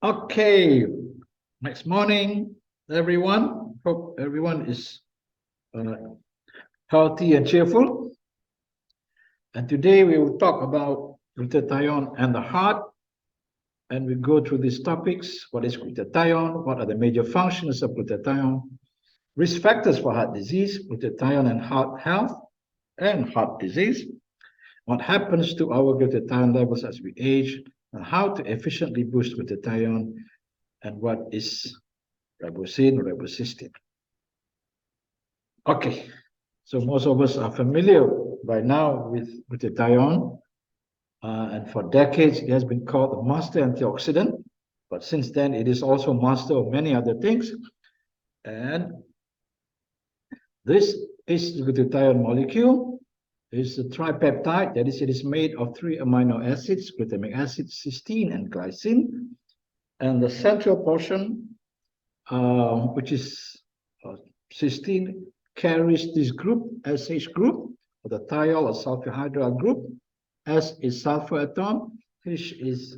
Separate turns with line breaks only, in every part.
Okay, next morning, everyone. Hope everyone is healthy and cheerful. And today we will talk about glutathione and the heart. And we go through these topics. What is glutathione? What are the major functions of glutathione? Risk factors for heart disease, glutathione and heart health, and heart disease. What happens to our glutathione levels as we age, and how to efficiently boost glutathione, and what is ribosine, ribosystine. Okay, so most of us are familiar by now with glutathione, and for decades it has been called the master antioxidant, but since then it is also master of many other things. And this is the glutathione molecule. It's a tripeptide, that is, it is made of 3 amino acids, glutamic acid, cysteine, and glycine. And the central portion, which is cysteine, carries this group, SH group, or the thiol or sulfurhydryl group. S is sulfur atom, H is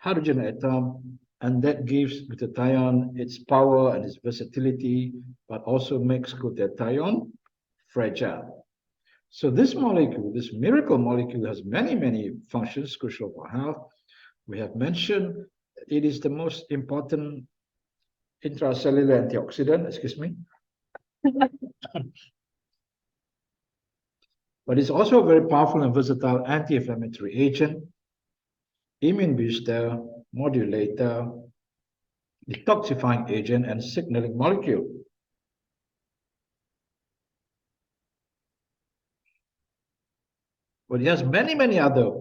hydrogen atom, and that gives glutathione its power and its versatility, but also makes glutathione fragile. So this molecule, this miracle molecule, has many, many functions crucial for health. We have mentioned it is the most important intracellular antioxidant, excuse me. But it's also a very powerful and versatile anti-inflammatory agent, immune booster, modulator, detoxifying agent, and signaling molecule. But it has many, many other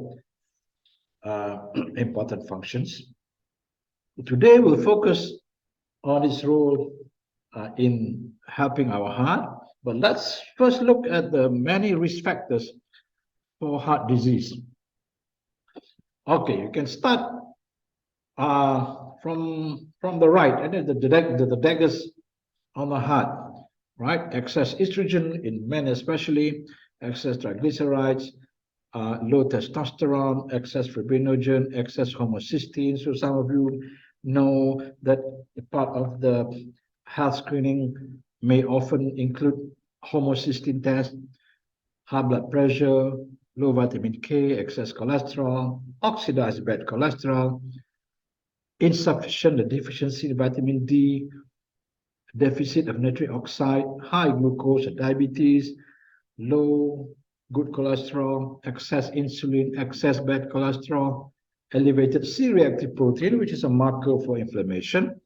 important functions. Today we'll focus on its role in helping our heart. But let's first look at the many risk factors for heart disease. Okay, you can start from the right, and the daggers on the heart, right? Excess estrogen in men especially, excess triglycerides, low testosterone, excess fibrinogen, excess homocysteine. So some of you know that part of the health screening may often include homocysteine test, high blood pressure, low vitamin K, excess cholesterol, oxidized bad cholesterol, insufficient or deficiency in vitamin D, deficit of nitric oxide, high glucose, diabetes, low good cholesterol, excess insulin, excess bad cholesterol, elevated C-reactive protein, which is a marker for inflammation,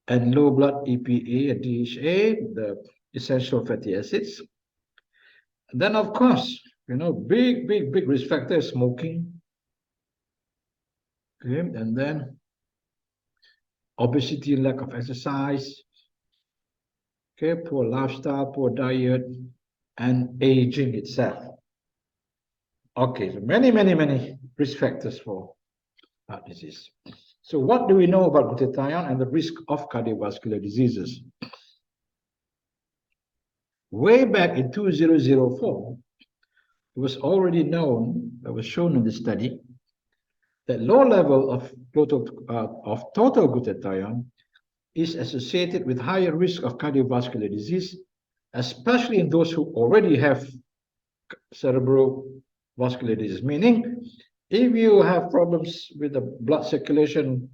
and low blood EPA and DHA, the essential fatty acids. And then, of course, big risk factor is smoking. Okay, and then obesity, lack of exercise, okay, poor lifestyle, poor diet, and aging itself. Okay, so many risk factors for heart disease. So what do we know about glutathione and the risk of cardiovascular diseases? Way back in 2004, it was already known, that was shown in the study, that low level of total glutathione is associated with higher risk of cardiovascular disease, especially in those who already have cerebrovascular disease. Meaning, if you have problems with the blood circulation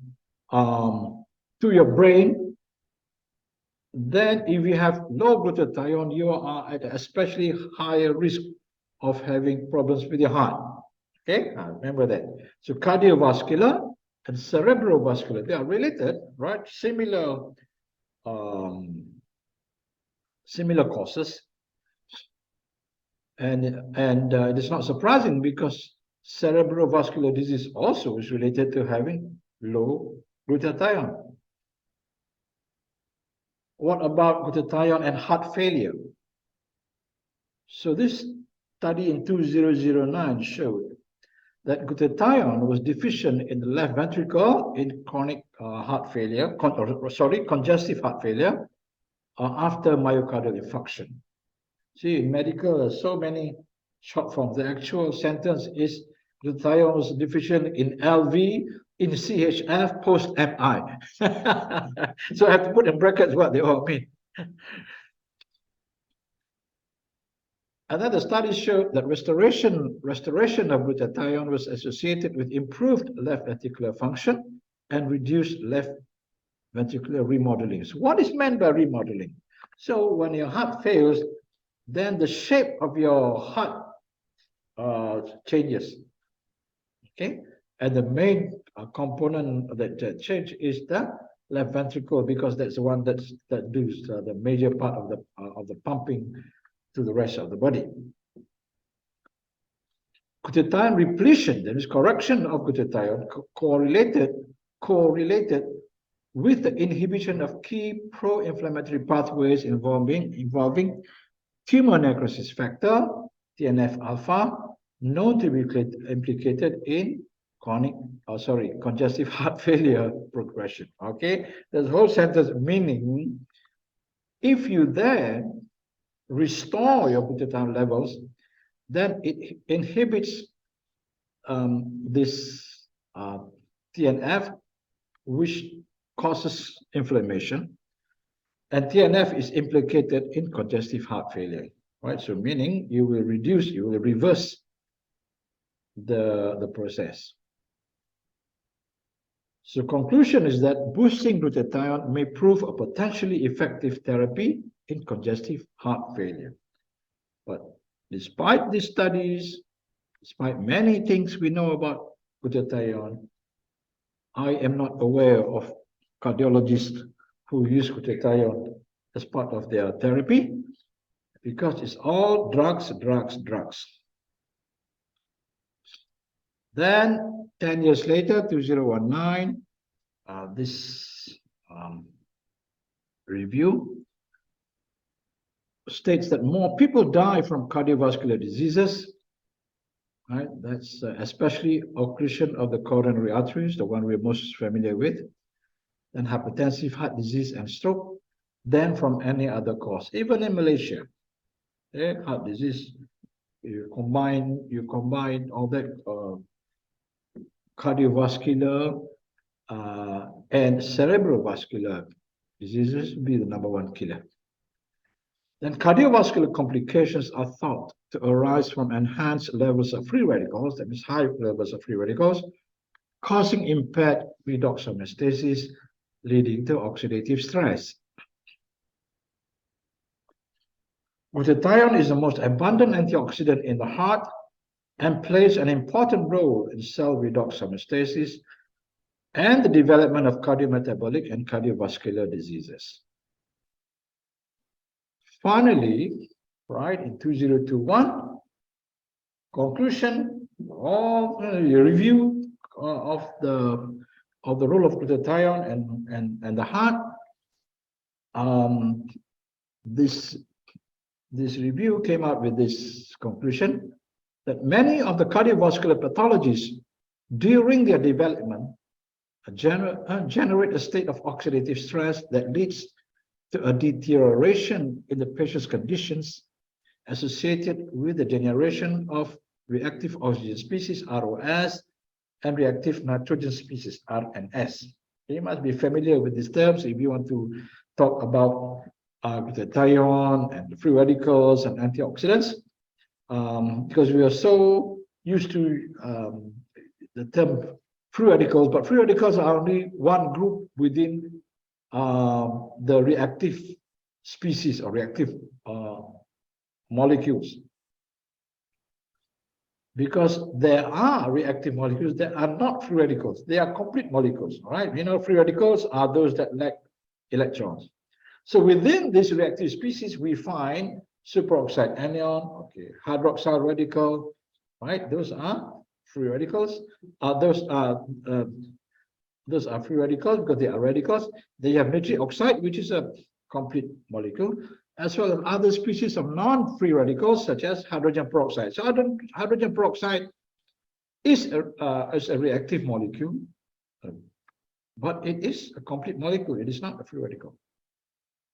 to your brain, then if you have low glutathione, you are at especially higher risk of having problems with your heart. Okay, remember that. So cardiovascular and cerebrovascular, they are related, right? Similar causes. And it is not surprising because cerebrovascular disease also is related to having low glutathione. What about glutathione and heart failure? So this study in 2009 showed that glutathione was deficient in the left ventricle in chronic heart failure, congestive heart failure, after myocardial infarction. See, in medical, there's so many short forms. The actual sentence is glutathione was deficient in LV in CHF post-MI. So I have to put in brackets what they all mean. Another study showed that restoration of glutathione was associated with improved left ventricular function and reduced left ventricular remodeling. So what is meant by remodeling? So when your heart fails, then the shape of your heart changes. Okay, and the main component that change is the left ventricle, because that's the one that does the major part of the pumping to the rest of the body. Glutathione repletion, that is correction of glutathione, correlated with the inhibition of key pro-inflammatory pathways involving tumor necrosis factor, TNF-alpha, known to be implicated in congestive heart failure progression. Okay, this whole sentence meaning, if you then restore your glutathione levels, then it inhibits this TNF, which causes inflammation, and TNF is implicated in congestive heart failure, right? So meaning you will reverse the process. So conclusion is that boosting glutathione may prove a potentially effective therapy in congestive heart failure. But despite these studies, despite many things we know about glutathione, I am not aware of cardiologists who use glutathione as part of their therapy, because it's all drugs. Then 10 years later, 2019, this review states that more people die from cardiovascular diseases, right? That's especially occlusion of the coronary arteries, the one we're most familiar with, and hypertensive heart disease and stroke, than from any other cause. Even in Malaysia, heart disease, you combine all that cardiovascular and cerebrovascular diseases be the #1 killer. Then cardiovascular complications are thought to arise from enhanced levels of free radicals, that means high levels of free radicals, causing impaired redox homeostasis, leading to oxidative stress. Glutathione is the most abundant antioxidant in the heart and plays an important role in cell redox homeostasis and the development of cardiometabolic and cardiovascular diseases. Finally, right, in 2021, conclusion of the review of the role of glutathione and the heart. This review came out with this conclusion that many of the cardiovascular pathologies during their development generate a state of oxidative stress that leads to a deterioration in the patient's conditions associated with the generation of reactive oxygen species, ROS, and reactive nitrogen species, RNS. You must be familiar with these terms if you want to talk about glutathione and free radicals and antioxidants, because we are so used to the term free radicals, but free radicals are only one group within the reactive species or reactive molecules. Because there are reactive molecules that are not free radicals. They are complete molecules, right? You know, free radicals are those that lack electrons. So within this reactive species, we find superoxide anion, okay, hydroxyl radical, right? Those are free radicals. Those are free radicals because they are radicals. They have nitric oxide, which is a complete molecule, as well as other species of non-free radicals, such as hydrogen peroxide. So hydrogen peroxide is a reactive molecule, but it is a complete molecule. It is not a free radical.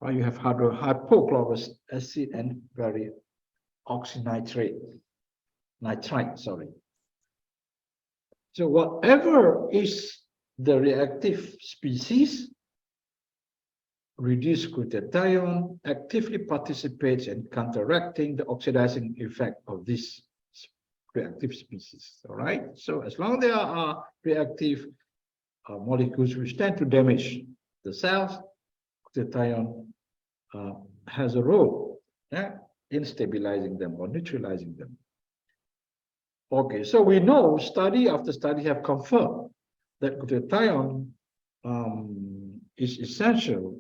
You have hypochlorous acid and varioxynitrite. So whatever is the reactive species, reduced glutathione, actively participates in counteracting the oxidizing effect of this reactive species. All right. So as long as there are reactive molecules which tend to damage the cells, glutathione has a role in stabilizing them or neutralizing them. Okay, so we know study after study have confirmed that glutathione is essential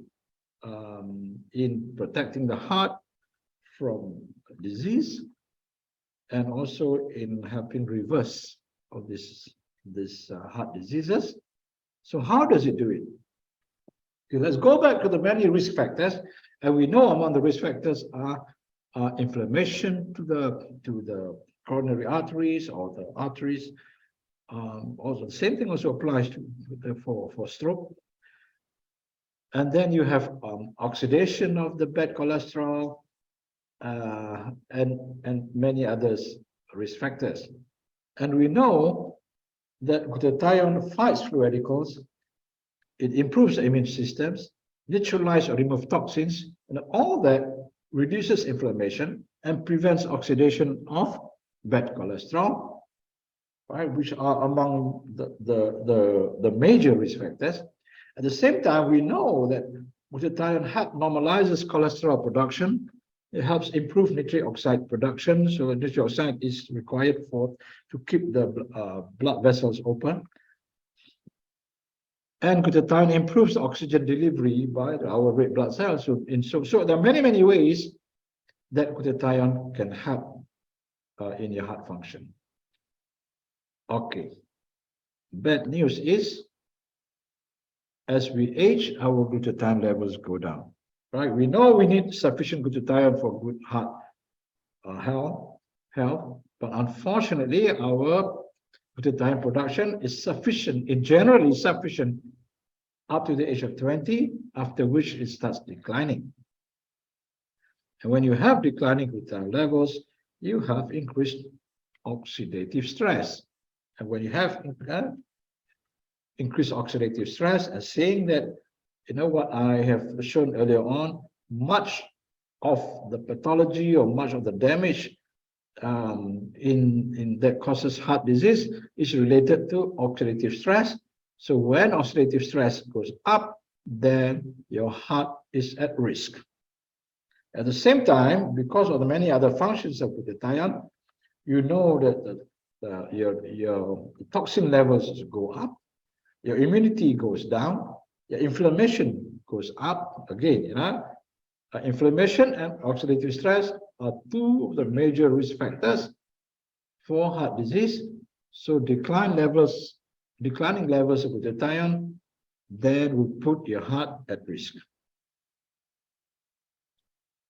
in protecting the heart from disease and also in helping reverse of this heart diseases. So how does it do it? Okay, let's go back to the many risk factors, and we know among the risk factors are inflammation to the coronary arteries or the arteries. Also, the same thing also applies to for stroke. And then you have oxidation of the bad cholesterol and many others risk factors. And we know that glutathione fights free radicals. It improves the immune systems, neutralizes or removes toxins, and all that reduces inflammation and prevents oxidation of bad cholesterol, right, which are among the major risk factors. At the same time, we know that glutathione normalizes cholesterol production. It helps improve nitric oxide production. So nitric oxide is required to keep the blood vessels open. And glutathione improves oxygen delivery by our red blood cells. So there are many ways that glutathione can help in your heart function. Okay. Bad news is, as we age, our glutathione levels go down. Right? We know we need sufficient glutathione for good heart health, but unfortunately, our glutathione production is sufficient, generally sufficient up to the age of 20, after which it starts declining. And when you have declining glutathione levels, you have increased oxidative stress. And when you have increased oxidative stress, and saying that, you know what I have shown earlier on, much of the pathology or much of the damage in that causes heart disease is related to oxidative stress. So when oxidative stress goes up, then your heart is at risk. At the same time, because of the many other functions of glutathione, you know that your toxin levels go up, your immunity goes down, your inflammation goes up. Again, inflammation and oxidative stress are two of the major risk factors for heart disease. So declining levels of glutathione then will put your heart at risk.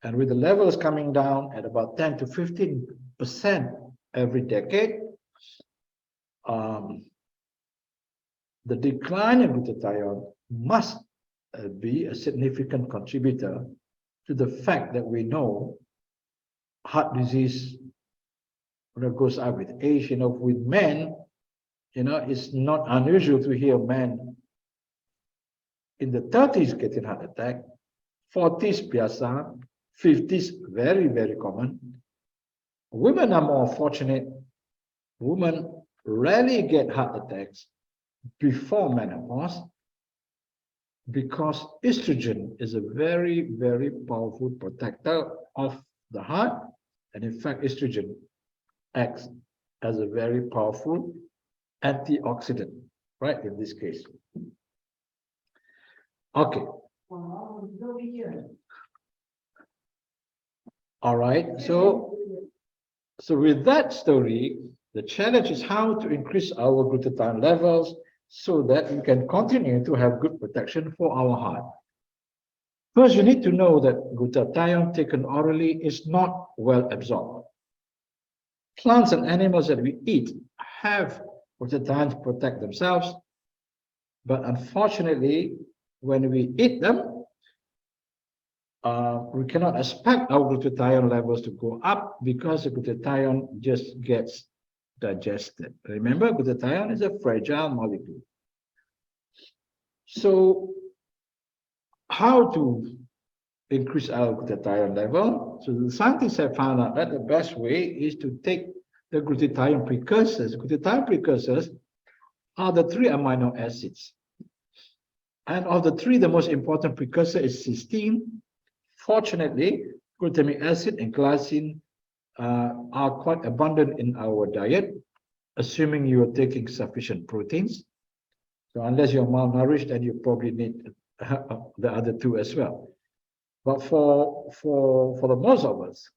And with the levels coming down at about 10 to 15% every decade, the decline in glutathione must be a significant contributor to the fact that we know heart disease goes up with age. With men, it's not unusual to hear men in the 30s getting heart attack, 40s biasa, 50s very common. Women are more fortunate. Women rarely get heart attacks before menopause because estrogen is a very powerful protector of the heart, and in fact estrogen acts as a very powerful antioxidant, right, in this case. Okay. All right, so with that story, the challenge is how to increase our glutathione levels so that we can continue to have good protection for our heart. First, you need to know that glutathione taken orally is not well absorbed. Plants and animals that we eat have glutathione to protect themselves, but unfortunately, when we eat them, we cannot expect our glutathione levels to go up because the glutathione just gets digested. Remember, glutathione is a fragile molecule. So how to increase our glutathione level? So the scientists have found out that the best way is to take the glutathione precursors. Glutathione precursors are the 3 amino acids. And of the 3, the most important precursor is cysteine. Fortunately, glutamic acid and glycine are quite abundant in our diet, assuming you are taking sufficient proteins. So unless you're malnourished, then you probably need the other 2 as well. But for the most of us,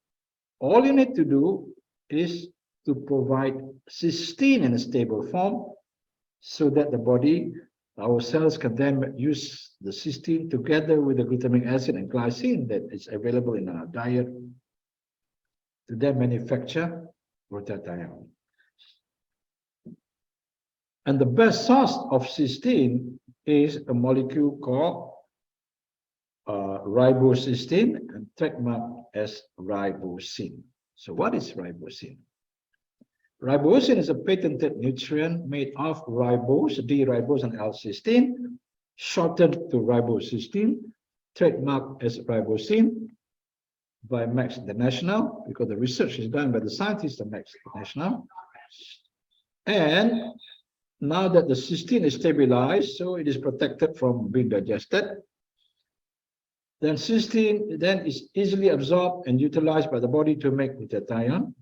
all you need to do is to provide cysteine in a stable form so that the body, our cells, can then use the cysteine together with the glutamic acid and glycine that is available in our diet to then manufacture glutathione. And the best source of cysteine is a molecule called ribocysteine, and trademarked as ribosine. So what is ribosine? Ribosine is a patented nutrient made of ribose, D-ribose, and L-cysteine, shortened to ribocysteine, trademarked as ribosine by Max International, because the research is done by the scientists at Max International. And now that the cysteine is stabilized, so it is protected from being digested, then cysteine then is easily absorbed and utilized by the body to make glutathione.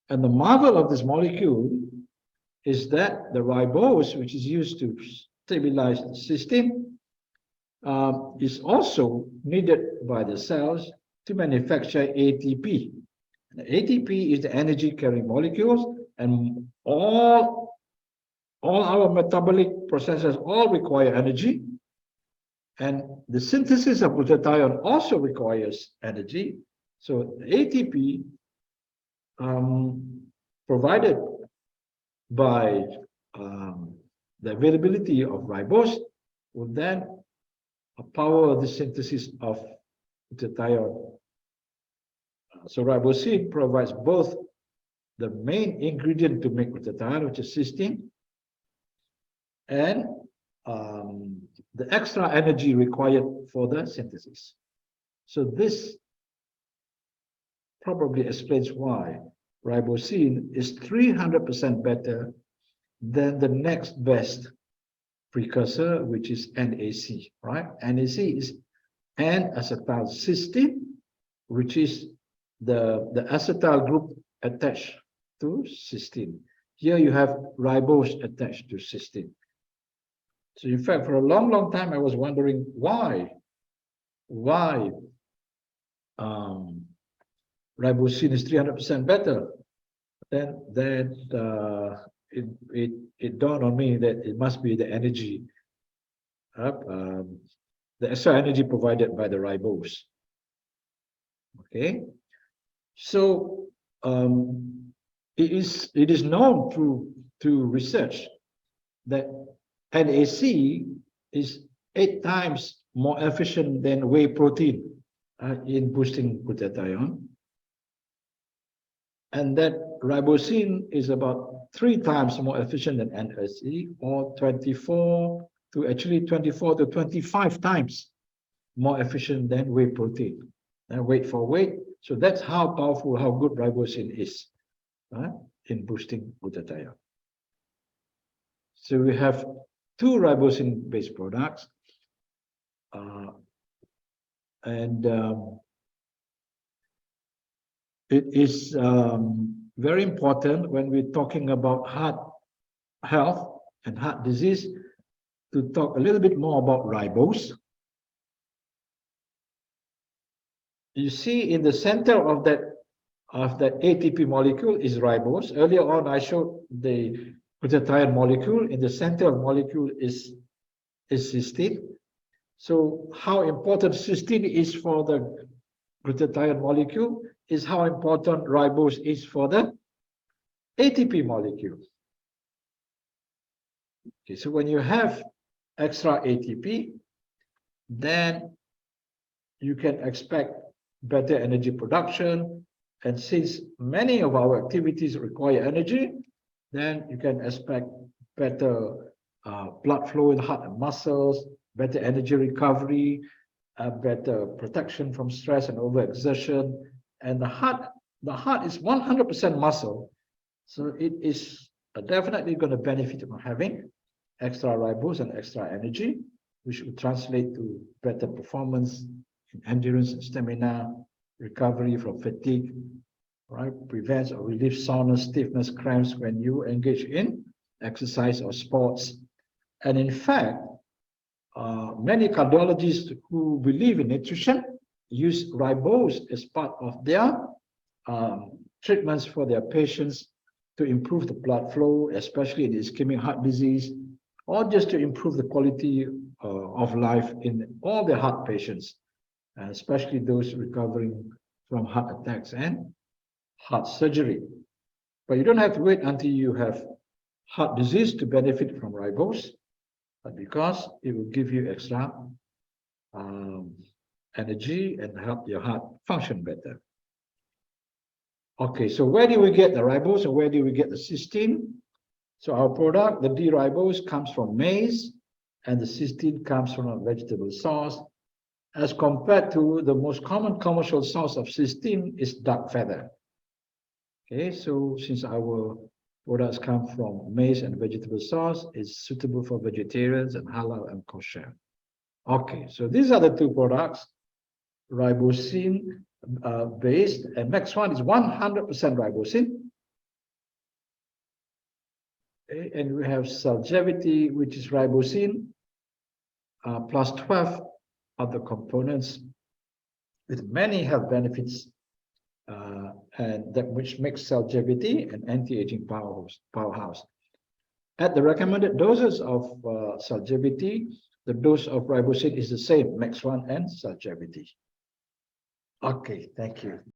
And the marvel of this molecule is that the ribose, which is used to stabilize the cysteine, is also needed by the cells to manufacture ATP. And ATP is the energy carrying molecules, and all our metabolic processes all require energy. And the synthesis of glutathione also requires energy. So the ATP provided by the availability of ribose will then power the synthesis of glutathione. So ribosine provides both the main ingredient to make glutathione, which is cysteine, and the extra energy required for the synthesis. So this probably explains why ribosine is 300% better than the next best precursor, which is NAC, right? NAC is N-acetylcysteine, which is the acetyl group attached to cysteine. Here you have ribose attached to cysteine. So in fact, for a long, long time, I was wondering why ribosine is 300% better. Then it dawned on me that it must be the energy, the extra energy provided by the ribose. Okay, so it is known through research that NAC is 8 times more efficient than whey protein in boosting glutathione, and that ribosine is about 3 times more efficient than NAC, or 24 to 25 times more efficient than whey protein. And weight for weight, so that's how powerful, how good ribosine is in boosting glutathione. So we have 2 ribosine-based products, and it is very important when we're talking about heart health and heart disease to talk a little bit more about ribose. You see in the center of that ATP molecule is ribose. Earlier on, I showed the glutathione molecule. In the center of the molecule is cysteine. So how important cysteine is for the glutathione molecule is how important ribose is for the ATP molecule. Okay, so when you have extra ATP, then you can expect better energy production. And since many of our activities require energy, then you can expect better blood flow in heart and muscles, better energy recovery, better protection from stress and overexertion. And the heart is 100% muscle, so it is definitely going to benefit from having extra ribose and extra energy, which will translate to better performance in endurance and stamina, recovery from fatigue, right? Prevents or relieves soreness, stiffness, cramps when you engage in exercise or sports. And in fact, many cardiologists who believe in nutrition use ribose as part of their treatments for their patients to improve the blood flow, especially in ischemic heart disease, or just to improve the quality of life in all the heart patients, especially those recovering from heart attacks and heart surgery. But you don't have to wait until you have heart disease to benefit from ribose, because it will give you extra energy and help your heart function better. Okay, so where do we get the ribose and where do we get the cysteine? So our product, the D-ribose, comes from maize, and the cysteine comes from a vegetable source, as compared to the most common commercial source of cysteine is duck feather. Okay, so since our products come from maize and vegetable source, it's suitable for vegetarians and halal and kosher. Okay, so these are the two products, ribosine based, and next one is 100% ribosine. Okay, and we have Celgevity, which is ribosine plus 12 other components with many health benefits, and that which makes Celgevity an anti-aging powerhouse. At the recommended doses of Celgevity, the dose of ribosine is the same, max 1 and Celgevity. Okay, thank you.